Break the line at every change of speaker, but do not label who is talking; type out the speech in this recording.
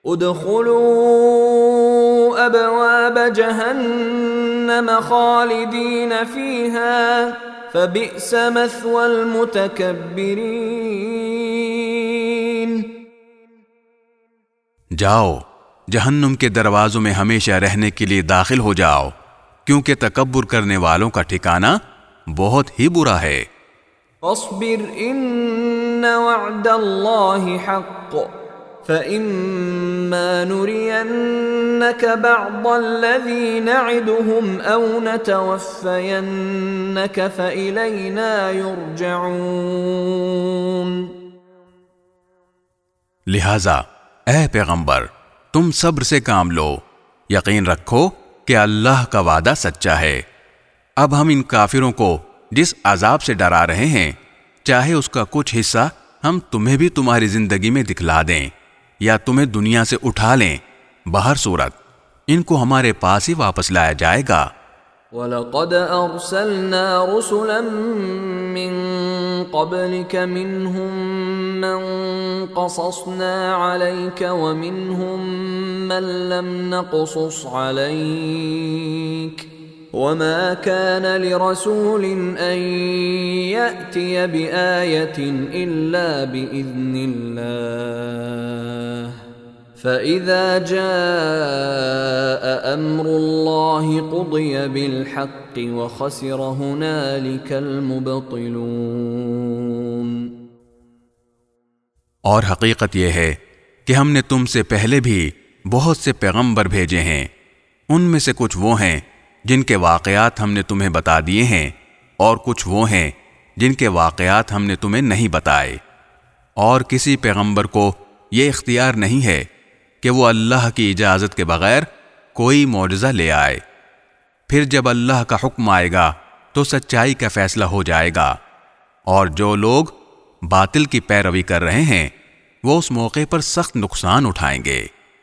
ادخلوا ابواب جہنم خالدین فیہا فبئس مثوى المتکبرین۔
جاؤ جہنم کے دروازوں میں ہمیشہ رہنے کے لیے داخل ہو جاؤ، کیونکہ تکبر کرنے والوں کا ٹھکانہ بہت ہی برا ہے۔
اصبر ان وعد اللہ حق فإما نرينك بعض الذي نعدهم أو نتوفينك فإلينا يرجعون۔
لہذا اے پیغمبر تم صبر سے کام لو، یقین رکھو کہ اللہ کا وعدہ سچا ہے۔ اب ہم ان کافروں کو جس عذاب سے ڈرا رہے ہیں، چاہے اس کا کچھ حصہ ہم تمہیں بھی تمہاری زندگی میں دکھلا دیں یا تمہیں دنیا سے اٹھا لیں، بہر صورت ان کو ہمارے پاس ہی واپس لایا جائے گا۔
وَلَقَدْ أَرْسَلْنَا رُسُلًا مِّن قَبْلِكَ مِنْهُمْ مَنْ قَصَصْنَا عَلَيْكَ وَمِنْهُمْ مَنْ لَمْ نَقْصُصْ عَلَيْكَ وَمَا كَانَ لِرَسُولٍ أَن يَأْتِيَ بِآيَةٍ إِلَّا بِإِذْنِ اللَّهِ فَإِذَا جَاءَ أَمْرُ اللَّهِ قُضِيَ بِالْحَقِّ وَخَسِرَ هُنَالِكَ الْمُبْطِلُونَ۔
اور حقیقت یہ ہے کہ ہم نے تم سے پہلے بھی بہت سے پیغمبر بھیجے ہیں، ان میں سے کچھ وہ ہیں جن کے واقعات ہم نے تمہیں بتا دیے ہیں، اور کچھ وہ ہیں جن کے واقعات ہم نے تمہیں نہیں بتائے، اور کسی پیغمبر کو یہ اختیار نہیں ہے کہ وہ اللہ کی اجازت کے بغیر کوئی معجزہ لے آئے۔ پھر جب اللہ کا حکم آئے گا تو سچائی کا فیصلہ ہو جائے گا، اور جو لوگ باطل کی پیروی کر رہے ہیں وہ اس موقع پر سخت نقصان اٹھائیں گے۔